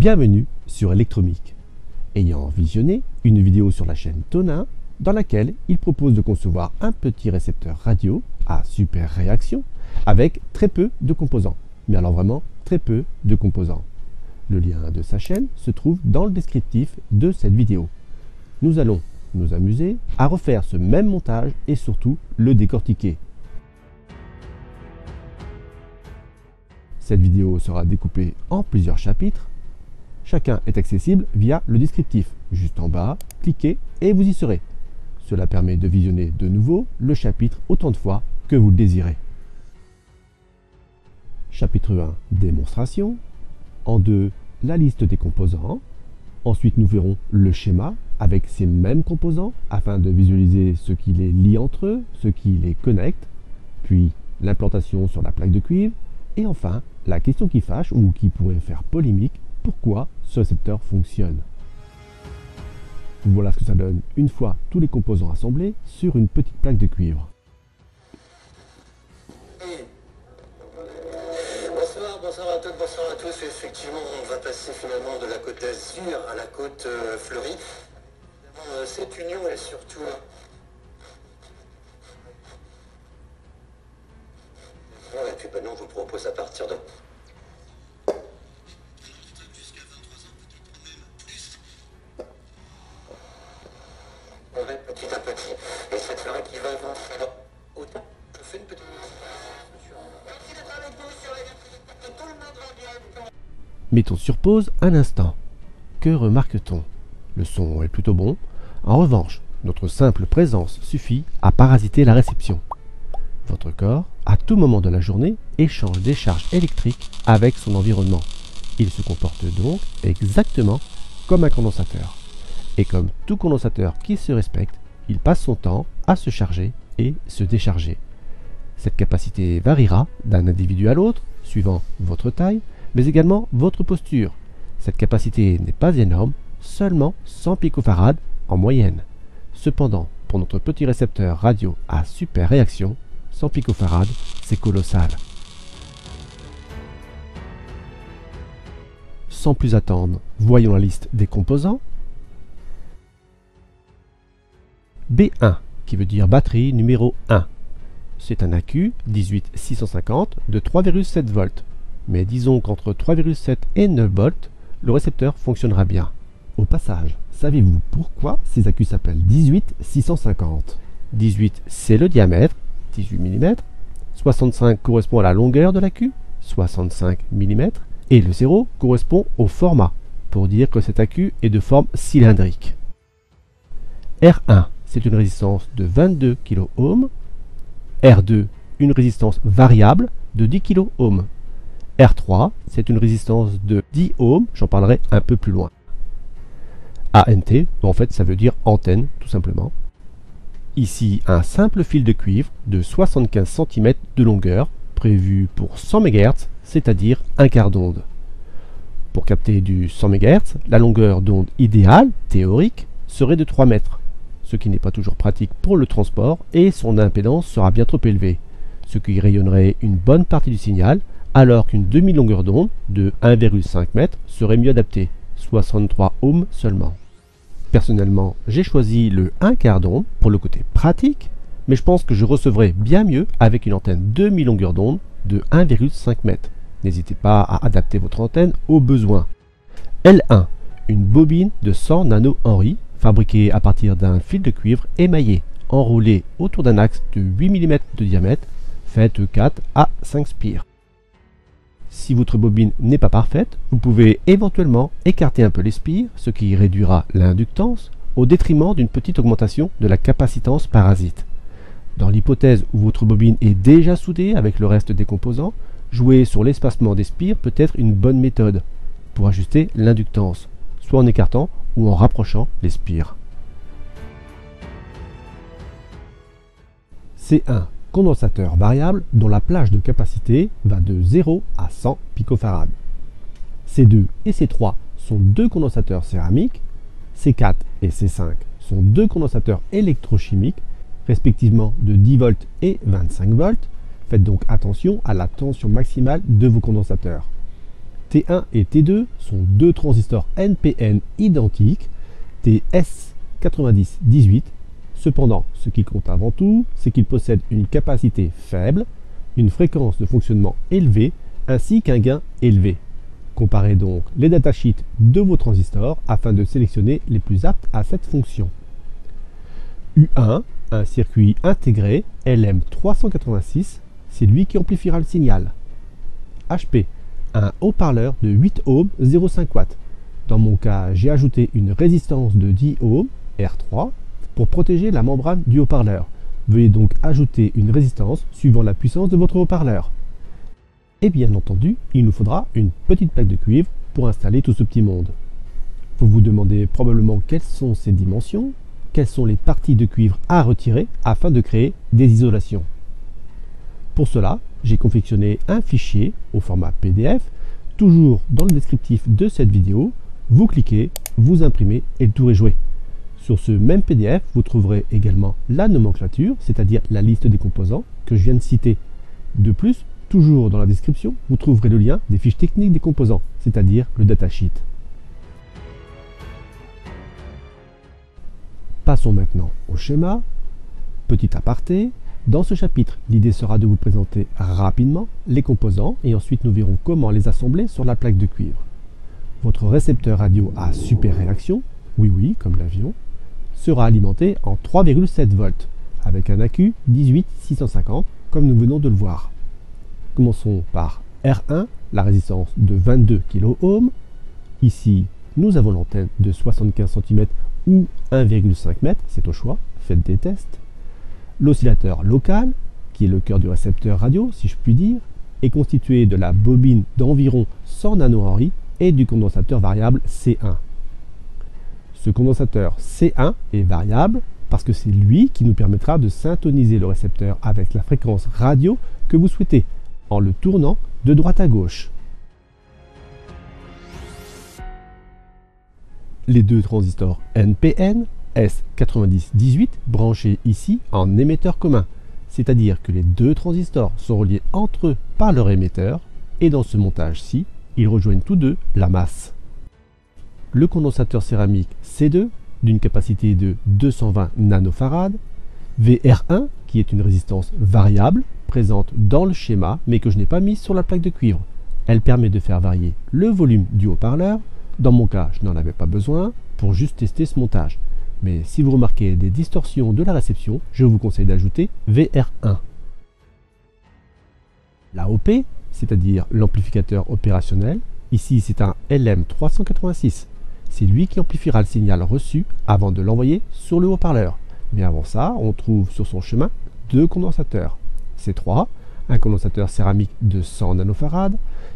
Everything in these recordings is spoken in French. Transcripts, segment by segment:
Bienvenue sur Electromic. Ayant visionné une vidéo sur la chaîne Tonin, dans laquelle il propose de concevoir un petit récepteur radio à super réaction avec très peu de composants. Mais alors vraiment très peu de composants. Le lien de sa chaîne se trouve dans le descriptif de cette vidéo. Nous allons nous amuser à refaire ce même montage et surtout le décortiquer. Cette vidéo sera découpée en plusieurs chapitres. Chacun est accessible via le descriptif. Juste en bas, cliquez et vous y serez. Cela permet de visionner de nouveau le chapitre autant de fois que vous le désirez. Chapitre 1, démonstration. En 2, la liste des composants. Ensuite, nous verrons le schéma avec ces mêmes composants afin de visualiser ce qui les lie entre eux, ce qui les connecte. Puis, l'implantation sur la plaque de cuivre. Et enfin, la question qui fâche ou qui pourrait faire polémique, pourquoi ce récepteur fonctionne. Voilà ce que ça donne une fois tous les composants assemblés sur une petite plaque de cuivre. Bonsoir à toutes, bonsoir à tous. Effectivement, on va passer finalement de la côte d'Azur à la côte fleurie. Cette union est surtout... Et puis maintenant, je vous propose à partir de... Ouais, petit à petit. Et cette soirée qui va avancer. Alors, autant, je fais une petite... Merci d'être avec nous sur les... Tout le monde va bien. Mettons sur pause un instant. Que remarque-t-on? Le son est plutôt bon. En revanche, notre simple présence suffit à parasiter la réception. Votre corps, à tout moment de la journée, échange des charges électriques avec son environnement. Il se comporte donc exactement comme un condensateur. Et comme tout condensateur qui se respecte, il passe son temps à se charger et se décharger. Cette capacité variera d'un individu à l'autre, suivant votre taille, mais également votre posture. Cette capacité n'est pas énorme, seulement 100 pF en moyenne. Cependant, pour notre petit récepteur radio à super réaction, 100 pF, c'est colossal. Sans plus attendre, voyons la liste des composants. B1, qui veut dire batterie numéro 1. C'est un AQ 18650 de 3,7 volts. Mais disons qu'entre 3,7 et 9 volts, le récepteur fonctionnera bien. Au passage, savez-vous pourquoi ces AQ s'appellent 18650 ? 18, c'est le diamètre, 18 mm. 65 correspond à la longueur de l'AQ, 65 mm. Et le 0 correspond au format, pour dire que cet AQ est de forme cylindrique. R1, c'est une résistance de 22 kΩ. R2, une résistance variable de 10 kΩ. R3, c'est une résistance de 10 ohms, j'en parlerai un peu plus loin. ANT, en fait ça veut dire antenne tout simplement. Ici un simple fil de cuivre de 75 cm de longueur, prévu pour 100 MHz, c'est-à-dire un quart d'onde. Pour capter du 100 MHz, la longueur d'onde idéale, théorique, serait de 3 mètres, ce qui n'est pas toujours pratique pour le transport et son impédance sera bien trop élevée, ce qui rayonnerait une bonne partie du signal, alors qu'une demi-longueur d'onde de 1,5 m serait mieux adaptée, 63 ohms seulement. Personnellement, j'ai choisi le 1 quart d'onde pour le côté pratique, mais je pense que je recevrai bien mieux avec une antenne demi-longueur d'onde de 1,5 m. N'hésitez pas à adapter votre antenne aux besoins. L1, une bobine de 100 nano-Henry, fabriquée à partir d'un fil de cuivre émaillé, enroulé autour d'un axe de 8 mm de diamètre, faite 4 à 5 spires. Si votre bobine n'est pas parfaite, vous pouvez éventuellement écarter un peu les spires, ce qui réduira l'inductance, au détriment d'une petite augmentation de la capacitance parasite. Dans l'hypothèse où votre bobine est déjà soudée avec le reste des composants, jouer sur l'espacement des spires peut être une bonne méthode pour ajuster l'inductance, soit en écartant ou en rapprochant les spires. C1. Condensateur variable dont la plage de capacité va de 0 à 100 pF. C2 et C3 sont deux condensateurs céramiques. C4 et C5 sont deux condensateurs électrochimiques, respectivement de 10 volts et 25 volts. Faites donc attention à la tension maximale de vos condensateurs. T1 et T2 sont deux transistors NPN identiques, TS9018. Cependant, ce qui compte avant tout, c'est qu'ils possèdent une capacité faible, une fréquence de fonctionnement élevée, ainsi qu'un gain élevé. Comparez donc les datasheets de vos transistors afin de sélectionner les plus aptes à cette fonction. U1, un circuit intégré LM386, c'est lui qui amplifiera le signal. HP, un haut-parleur de 8 ohms 0,5 watts. Dans mon cas, j'ai ajouté une résistance de 10 ohms R3 pour protéger la membrane du haut-parleur. Veuillez donc ajouter une résistance suivant la puissance de votre haut-parleur. Et bien entendu, il nous faudra une petite plaque de cuivre pour installer tout ce petit monde. Vous vous demandez probablement quelles sont ces dimensions, quelles sont les parties de cuivre à retirer afin de créer des isolations. Pour cela, j'ai confectionné un fichier au format PDF, toujours dans le descriptif de cette vidéo. Vous cliquez, vous imprimez et le tour est joué. Sur ce même PDF, vous trouverez également la nomenclature, c'est-à-dire la liste des composants que je viens de citer. De plus, toujours dans la description, vous trouverez le lien des fiches techniques des composants, c'est-à-dire le datasheet. Passons maintenant au schéma. Petit aparté, dans ce chapitre, l'idée sera de vous présenter rapidement les composants et ensuite nous verrons comment les assembler sur la plaque de cuivre. Votre récepteur radio à super réaction, oui comme l'avion, sera alimenté en 3,7 volts avec un AQ 18650 comme nous venons de le voir. Commençons par R1, la résistance de 22 kΩ. Ici, nous avons l'antenne de 75 cm ou 1,5 m, c'est au choix, faites des tests. L'oscillateur local, qui est le cœur du récepteur radio, si je puis dire, est constitué de la bobine d'environ 100 nanohenry et du condensateur variable C1. Ce condensateur C1 est variable parce que c'est lui qui nous permettra de syntoniser le récepteur avec la fréquence radio que vous souhaitez, en le tournant de droite à gauche. Les deux transistors NPN S9018 branchés ici en émetteur commun, c'est-à-dire que les deux transistors sont reliés entre eux par leur émetteur et dans ce montage-ci, ils rejoignent tous deux la masse. Le condensateur céramique C2 d'une capacité de 220 nanofarad, VR1 qui est une résistance variable présente dans le schéma mais que je n'ai pas mise sur la plaque de cuivre. Elle permet de faire varier le volume du haut-parleur. Dans mon cas, je n'en avais pas besoin pour juste tester ce montage. Mais si vous remarquez des distorsions de la réception, je vous conseille d'ajouter VR1. L'AOP, c'est-à-dire l'amplificateur opérationnel, ici c'est un LM386. C'est lui qui amplifiera le signal reçu avant de l'envoyer sur le haut-parleur. Mais avant ça, on trouve sur son chemin deux condensateurs. C3, un condensateur céramique de 100 nanofarad.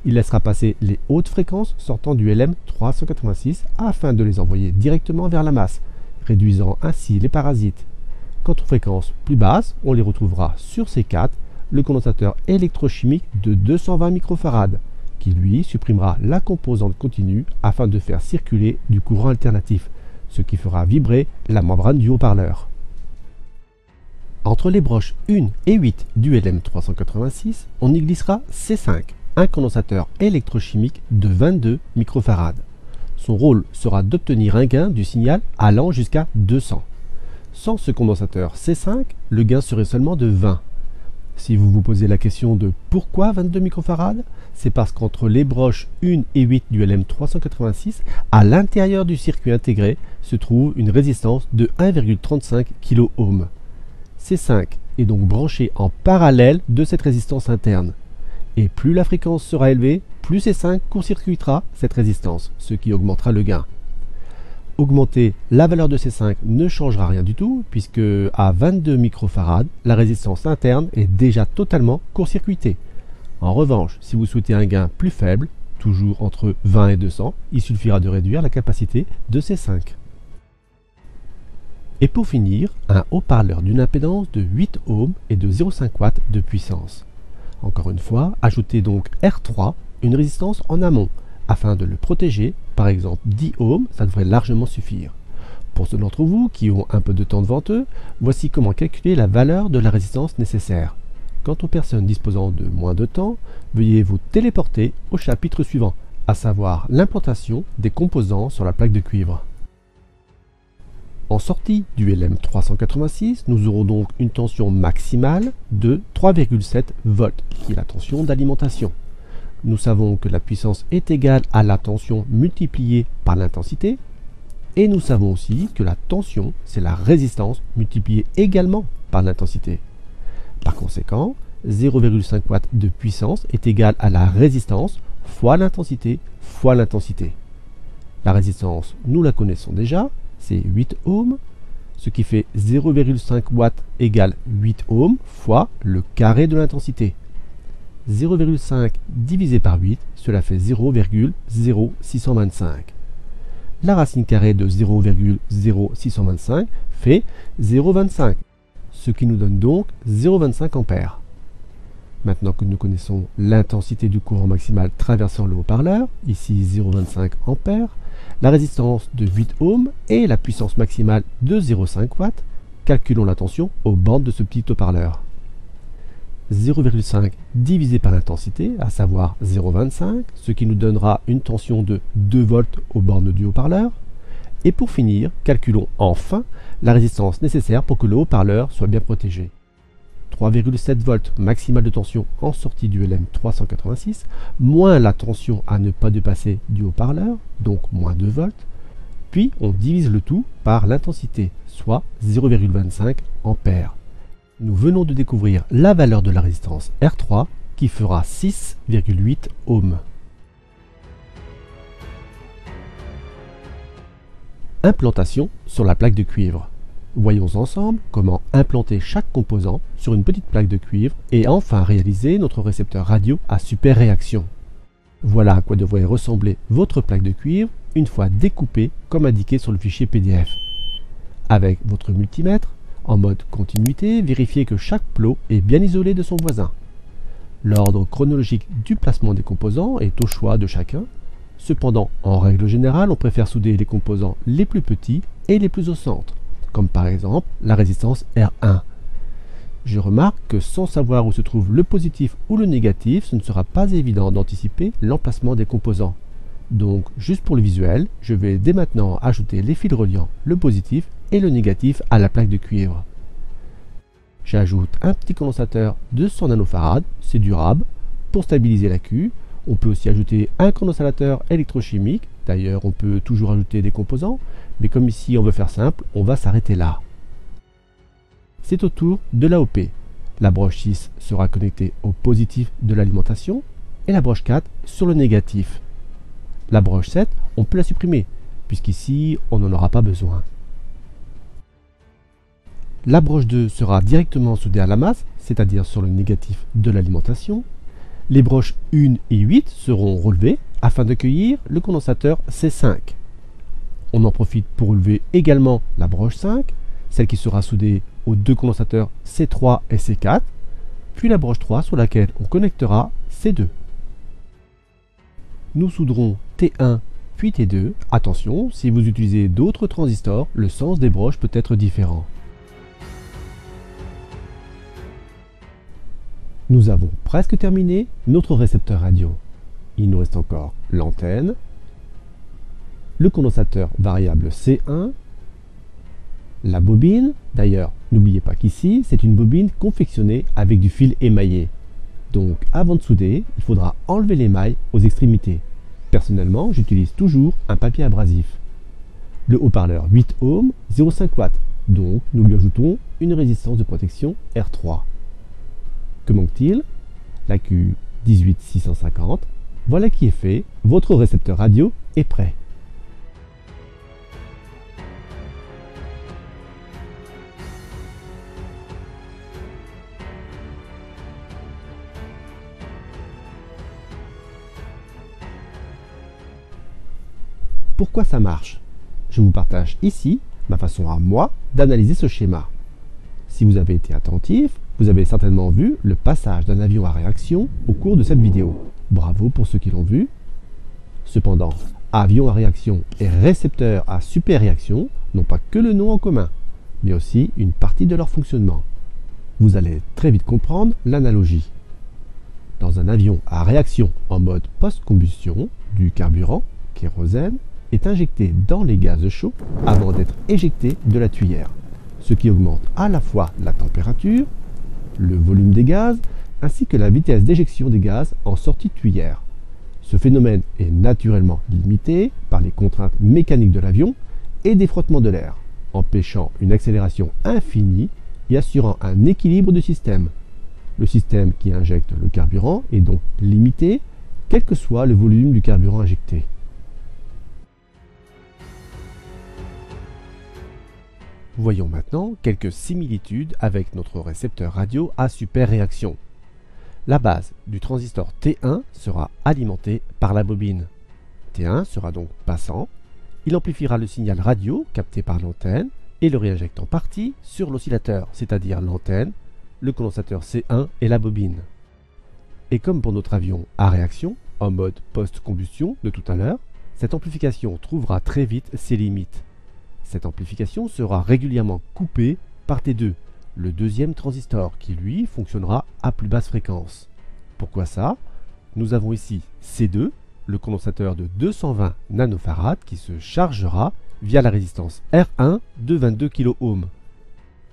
Il laissera passer les hautes fréquences sortant du LM386 afin de les envoyer directement vers la masse, réduisant ainsi les parasites. Quant aux fréquences plus basses, on les retrouvera sur C4, le condensateur électrochimique de 220 microfarad, qui lui supprimera la composante continue afin de faire circuler du courant alternatif, ce qui fera vibrer la membrane du haut-parleur. Entre les broches 1 et 8 du LM386, on y glissera C5, un condensateur électrochimique de 22 microfarad. Son rôle sera d'obtenir un gain du signal allant jusqu'à 200. Sans ce condensateur C5, le gain serait seulement de 20. Si vous vous posez la question de pourquoi 22 microfarad, c'est parce qu'entre les broches 1 et 8 du LM386, à l'intérieur du circuit intégré, se trouve une résistance de 1,35 kΩ. C5 est donc branché en parallèle de cette résistance interne. Et plus la fréquence sera élevée, plus C5 court-circuitera cette résistance, ce qui augmentera le gain. Augmenter la valeur de C5 ne changera rien du tout, puisque à 22 microfarad, la résistance interne est déjà totalement court-circuitée. En revanche, si vous souhaitez un gain plus faible, toujours entre 20 et 200, il suffira de réduire la capacité de C5. Et pour finir, un haut-parleur d'une impédance de 8 ohms et de 0,5 watts de puissance. Encore une fois, ajoutez donc R3, une résistance en amont, afin de le protéger, par exemple 10 ohms, ça devrait largement suffire. Pour ceux d'entre vous qui ont un peu de temps devant eux, voici comment calculer la valeur de la résistance nécessaire. Quant aux personnes disposant de moins de temps, veuillez vous téléporter au chapitre suivant, à savoir l'implantation des composants sur la plaque de cuivre. En sortie du LM386, nous aurons donc une tension maximale de 3,7 volts, qui est la tension d'alimentation. Nous savons que la puissance est égale à la tension multipliée par l'intensité, et nous savons aussi que la tension, c'est la résistance multipliée également par l'intensité. Par conséquent, 0,5 watts de puissance est égal à la résistance fois l'intensité fois l'intensité. La résistance, nous la connaissons déjà, c'est 8 ohms, ce qui fait 0,5 watts égale 8 ohms fois le carré de l'intensité. 0,5 divisé par 8, cela fait 0,0625. La racine carrée de 0,0625 fait 0,25, ce qui nous donne donc 0,25 ampères. Maintenant que nous connaissons l'intensité du courant maximal traversant le haut-parleur, ici 0,25 ampères, la résistance de 8 ohms et la puissance maximale de 0,5 watts, calculons la tension aux bornes de ce petit haut-parleur. 0,5 divisé par l'intensité, à savoir 0,25, ce qui nous donnera une tension de 2 volts aux bornes du haut-parleur. Et pour finir, calculons enfin la résistance nécessaire pour que le haut-parleur soit bien protégé. 3,7 volts maximal de tension en sortie du LM386, moins la tension à ne pas dépasser du haut-parleur, donc moins 2 volts, puis on divise le tout par l'intensité, soit 0,25 ampères. Nous venons de découvrir la valeur de la résistance R3 qui fera 6,8 ohms. Implantation sur la plaque de cuivre. Voyons ensemble comment implanter chaque composant sur une petite plaque de cuivre et enfin réaliser notre récepteur radio à super réaction. Voilà à quoi devrait ressembler votre plaque de cuivre une fois découpée comme indiqué sur le fichier PDF. Avec votre multimètre, en mode continuité, vérifiez que chaque plot est bien isolé de son voisin. L'ordre chronologique du placement des composants est au choix de chacun. Cependant, en règle générale, on préfère souder les composants les plus petits et les plus au centre, comme par exemple la résistance R1. Je remarque que sans savoir où se trouve le positif ou le négatif, ce ne sera pas évident d'anticiper l'emplacement des composants. Donc, juste pour le visuel, je vais dès maintenant ajouter les fils reliant le positif et le négatif à la plaque de cuivre. J'ajoute un petit condensateur de 100 nanofarad, c'est durable, pour stabiliser la queue. On peut aussi ajouter un condensateur électrochimique, d'ailleurs on peut toujours ajouter des composants, mais comme ici on veut faire simple, on va s'arrêter là. C'est au tour de l'AOP. La broche 6 sera connectée au positif de l'alimentation et la broche 4 sur le négatif. La broche 7, on peut la supprimer, puisqu'ici on n'en aura pas besoin. La broche 2 sera directement soudée à la masse, c'est-à-dire sur le négatif de l'alimentation. Les broches 1 et 8 seront relevées afin d'accueillir le condensateur C5. On en profite pour relever également la broche 5, celle qui sera soudée aux deux condensateurs C3 et C4, puis la broche 3 sur laquelle on connectera C2. Nous souderons T1 puis T2. Attention, si vous utilisez d'autres transistors, le sens des broches peut être différent. Nous avons presque terminé notre récepteur radio. Il nous reste encore l'antenne, le condensateur variable C1, la bobine. D'ailleurs, n'oubliez pas qu'ici, c'est une bobine confectionnée avec du fil émaillé. Donc, avant de souder, il faudra enlever l'émail aux extrémités. Personnellement, j'utilise toujours un papier abrasif. Le haut-parleur 8 ohms, 0,5 watts. Donc, nous lui ajoutons une résistance de protection R3. Que manque-t-il? La Q 18650. Voilà qui est fait, votre récepteur radio est prêt. Pourquoi ça marche? Je vous partage ici ma façon à moi d'analyser ce schéma. Si vous avez été attentif, vous avez certainement vu le passage d'un avion à réaction au cours de cette vidéo. Bravo pour ceux qui l'ont vu. Cependant, avion à réaction et récepteur à super réaction n'ont pas que le nom en commun, mais aussi une partie de leur fonctionnement. Vous allez très vite comprendre l'analogie. Dans un avion à réaction en mode post-combustion, du carburant, kérosène, est injecté dans les gaz chauds avant d'être éjecté de la tuyère, ce qui augmente à la fois la température, le volume des gaz, ainsi que la vitesse d'éjection des gaz en sortie de tuyère. Ce phénomène est naturellement limité par les contraintes mécaniques de l'avion et des frottements de l'air, empêchant une accélération infinie et assurant un équilibre du système. Le système qui injecte le carburant est donc limité, quel que soit le volume du carburant injecté. Voyons maintenant quelques similitudes avec notre récepteur radio à super-réaction. La base du transistor T1 sera alimentée par la bobine. T1 sera donc passant. Il amplifiera le signal radio capté par l'antenne et le réinjecte en partie sur l'oscillateur, c'est-à-dire l'antenne, le condensateur C1 et la bobine. Et comme pour notre avion à réaction, en mode post-combustion de tout à l'heure, cette amplification trouvera très vite ses limites. Cette amplification sera régulièrement coupée par T2, le deuxième transistor, qui lui fonctionnera à plus basse fréquence. Pourquoi ça? Nous avons ici C2, le condensateur de 220 nanofarad qui se chargera via la résistance R1 de 22 kΩ.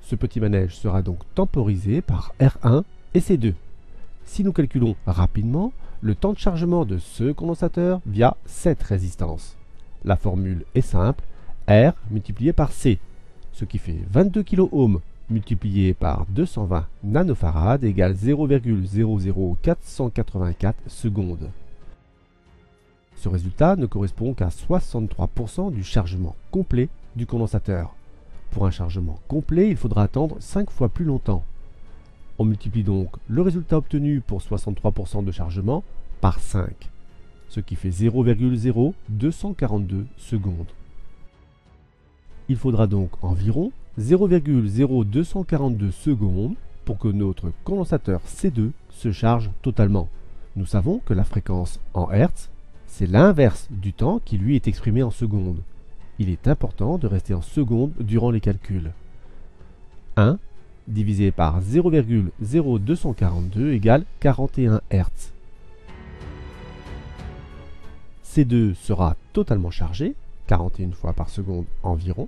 Ce petit manège sera donc temporisé par R1 et C2. Si nous calculons rapidement le temps de chargement de ce condensateur via cette résistance, la formule est simple, R multiplié par C, ce qui fait 22 kΩ multiplié par 220 nanofarad égale 0,00484 secondes. Ce résultat ne correspond qu'à 63% du chargement complet du condensateur. Pour un chargement complet, il faudra attendre 5 fois plus longtemps. On multiplie donc le résultat obtenu pour 63% de chargement par 5, ce qui fait 0,0242 secondes. Il faudra donc environ 0,0242 secondes pour que notre condensateur C2 se charge totalement. Nous savons que la fréquence en Hertz, c'est l'inverse du temps qui lui est exprimé en secondes. Il est important de rester en secondes durant les calculs. 1 divisé par 0,0242 égale 41 Hz. C2 sera totalement chargé, 41 fois par seconde environ.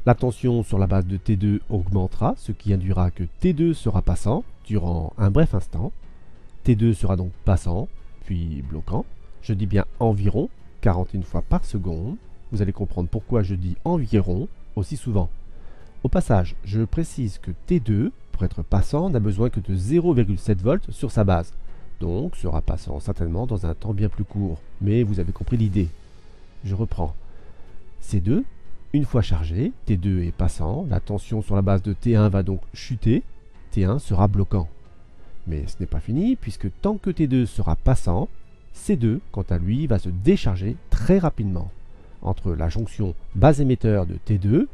La tension sur la base de T2 augmentera, ce qui induira que T2 sera passant durant un bref instant. T2 sera donc passant, puis bloquant. Je dis bien environ, 41 fois par seconde. Vous allez comprendre pourquoi je dis environ aussi souvent. Au passage, je précise que T2, pour être passant, n'a besoin que de 0,7 volts sur sa base. Donc sera passant certainement dans un temps bien plus court. Mais vous avez compris l'idée. Je reprends. C2, une fois chargé, T2 est passant, la tension sur la base de T1 va donc chuter, T1 sera bloquant. Mais ce n'est pas fini, puisque tant que T2 sera passant, C2, quant à lui, va se décharger très rapidement. Entre la jonction base émetteur de T2,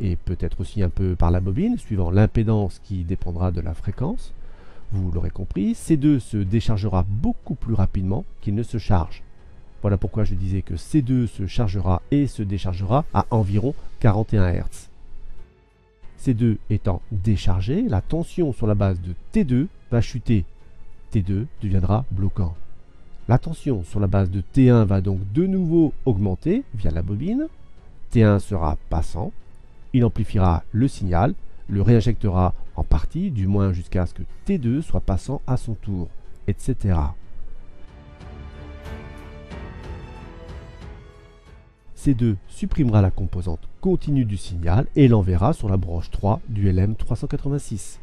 et peut-être aussi un peu par la bobine, suivant l'impédance qui dépendra de la fréquence, vous l'aurez compris, C2 se déchargera beaucoup plus rapidement qu'il ne se charge. Voilà pourquoi je disais que C2 se chargera et se déchargera à environ 41 Hz. C2 étant déchargé, la tension sur la base de T2 va chuter. T2 deviendra bloquant. La tension sur la base de T1 va donc de nouveau augmenter via la bobine. T1 sera passant. Il amplifiera le signal, le réinjectera en partie, du moins jusqu'à ce que T2 soit passant à son tour, etc. C2 supprimera la composante continue du signal et l'enverra sur la branche 3 du LM386.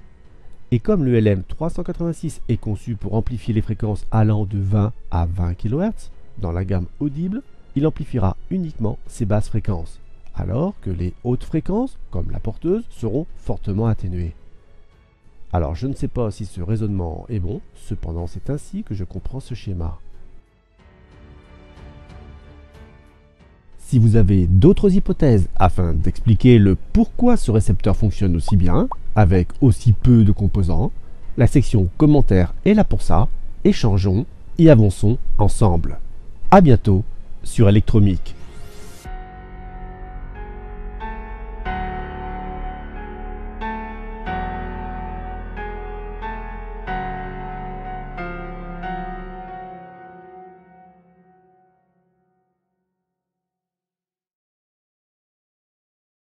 Et comme le LM386 est conçu pour amplifier les fréquences allant de 20 à 20 kHz, dans la gamme audible, il amplifiera uniquement ces basses fréquences, alors que les hautes fréquences, comme la porteuse, seront fortement atténuées. Alors je ne sais pas si ce raisonnement est bon, cependant c'est ainsi que je comprends ce schéma. Si vous avez d'autres hypothèses afin d'expliquer le pourquoi ce récepteur fonctionne aussi bien, avec aussi peu de composants, la section commentaires est là pour ça, échangeons et avançons ensemble. A bientôt sur Electromic.